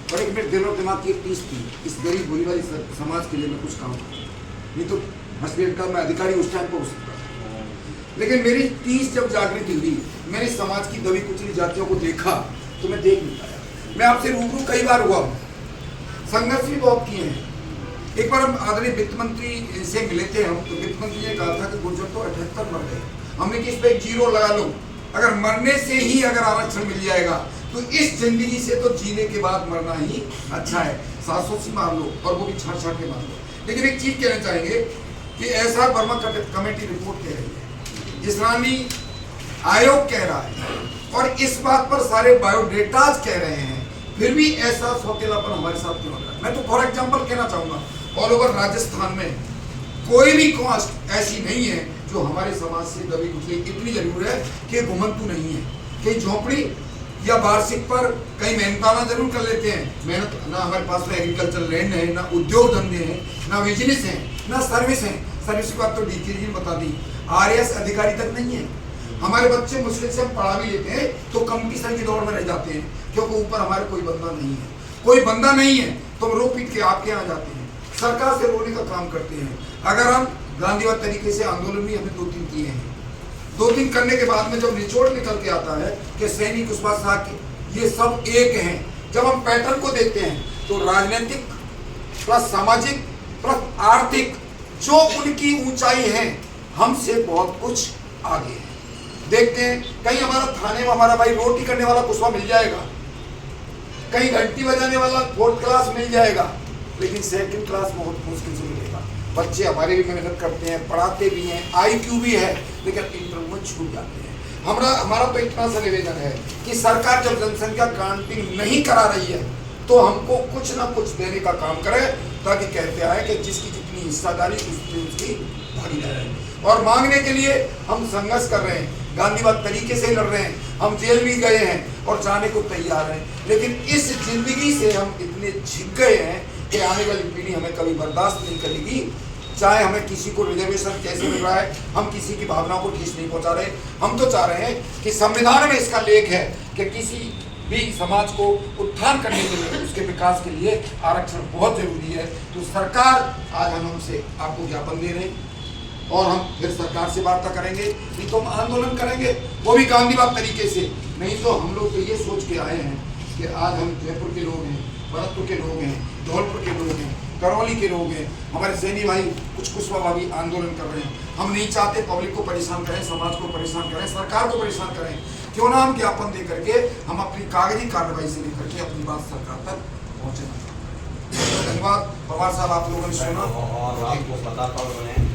और एक मेरे दिलो दिमाग की एक टीस थी, इस गरीब बुरी वाली समाज के लिए मैं कुछ काम करूँ, नहीं तो हस्बैंड का मैं अधिकारी उस टाइम पर हो सकता था। लेकिन मेरी टीस जब जागृति हुई, मैंने समाज की दबी कुचली जातियों को देखा तो मैं देख नहीं पाया। मैं आपसे रूबरू कई बार हुआ हूँ, संघर्ष भी बहुत किए हैं। एक बार हम आदरणीय वित्त मंत्री से मिले थे हम, तो वित्त मंत्री ने कहा था कि गुर्जर तो 78 मर गए, हमने कि इस पे एक जीरो लगा लो, अगर मरने से ही अगर आरक्षण मिल जाएगा तो इस जिंदगी से तो जीने के बाद मरना ही अच्छा है, 700 से मार लो और वो भी छाट छाट के मार लो। लेकिन एक चीज कहना चाहेंगे कि ऐसा वर्मा कमेटी रिपोर्ट कह रही है, इस्लामी आयोग कह रहा है और इस बात पर सारे बायोडेटाज कह रहे हैं, फिर भी ऐसा सौतेलापन हमारे साथ क्यों हो रहा है। मैं तो फॉर एग्जाम्पल कहना चाहूंगा, ऑल ओवर राजस्थान में कोई भी कास्ट ऐसी नहीं है जो हमारे समाज से दबी कुचली। इतनी जरूर है कि घुमंतु नहीं है, कहीं झोपड़ी या वार्षिक पर कहीं मेहनताना जरूर कर लेते हैं, मेहनत ना हमारे पास में एग्रीकल्चर लैंड है, ना उद्योग धंधे हैं, ना बिजनेस है, ना सर्विस है। सर्विस की बात तो डीके जी ने बता दी, आरएएस अधिकारी तक नहीं है। हमारे बच्चे मुश्किल से हम पढ़ा भी लेते हैं तो कंपटीशन की दौड़ में रह जाते हैं, क्योंकि ऊपर हमारे कोई बंदा नहीं है। कोई बंदा नहीं है तो हम रो पीट के आपके यहाँ जाते हैं, सरकार से रोने का काम करते हैं। अगर हम गांधीवाद तरीके से आंदोलन भी हमने 2-3 किए हैं, 2-3 करने के बाद में जब निचोड़ निकल के आता है कि सैनिक कुशवाहा के ये सब एक हैं, जब हम पैटर्न को देखते हैं तो राजनीतिक प्लस सामाजिक प्लस आर्थिक जो उनकी ऊंचाई है हमसे बहुत कुछ आगे है। देखते हैं कहीं हमारा थाने में हमारा भाई रोटी करने वाला कुशवाहा मिल जाएगा, कहीं घंटी बजाने वाला 4th क्लास मिल जाएगा, लेकिन 2nd क्लास बहुत मुश्किल से मिलेगा। बच्चे हमारे भी मेहनत करते हैं, पढ़ाते भी हैं, IQ भी है, लेकिन इंटरव्यू में छूट जाते हैं। हमारा तो इतना सा निवेदन है कि सरकार जब जनसंख्या काउंटिंग नहीं करा रही है तो हमको कुछ ना कुछ देने का काम करे, ताकि कहते आए कि जिसकी जितनी हिस्सादारी उसकी भागीदारी। और मांगने के लिए हम संघर्ष कर रहे हैं, गांधीवाद तरीके से लड़ रहे हैं, हम जेल भी गए हैं और जाने को तैयार हैं, लेकिन इस जिंदगी से हम इतने झिक गए हैं कि आने वाली पीढ़ी हमें कभी बर्दाश्त नहीं करेगी। चाहे हमें किसी को रिजर्वेशन कैसे मिल रहा है, हम किसी की भावनाओं को ठेस नहीं पहुंचा रहे। हम तो चाह रहे हैं कि संविधान में इसका लेख है कि किसी भी समाज को उत्थान करने के लिए, उसके विकास के लिए आरक्षण बहुत जरूरी है। तो सरकार आज हम हमसे आपको ज्ञापन दे रहे हैं और हम फिर सरकार से वार्ता करेंगे, नहीं तो हम आंदोलन करेंगे, वो भी गांधीवाद तरीके से। नहीं तो हम लोग तो ये सोच के आए हैं कि आज हम जयपुर के लोग हैं, भरतपुर के लोग हैं, धौलपुर के लोग हैं, करौली के लोग हैं, हमारे सैनी भाई कुछ कुशवाहा भी आंदोलन कर रहे हैं। हम नहीं चाहते पब्लिक को परेशान करें, समाज को परेशान करें, सरकार को परेशान करें। क्यों ना हम ज्ञापन दे करके हम अपनी कागजी कार्रवाई से लेकर के अपनी बात सरकार तक पहुँचना। धन्यवाद पवार साहब, आप लोगों ने सुना।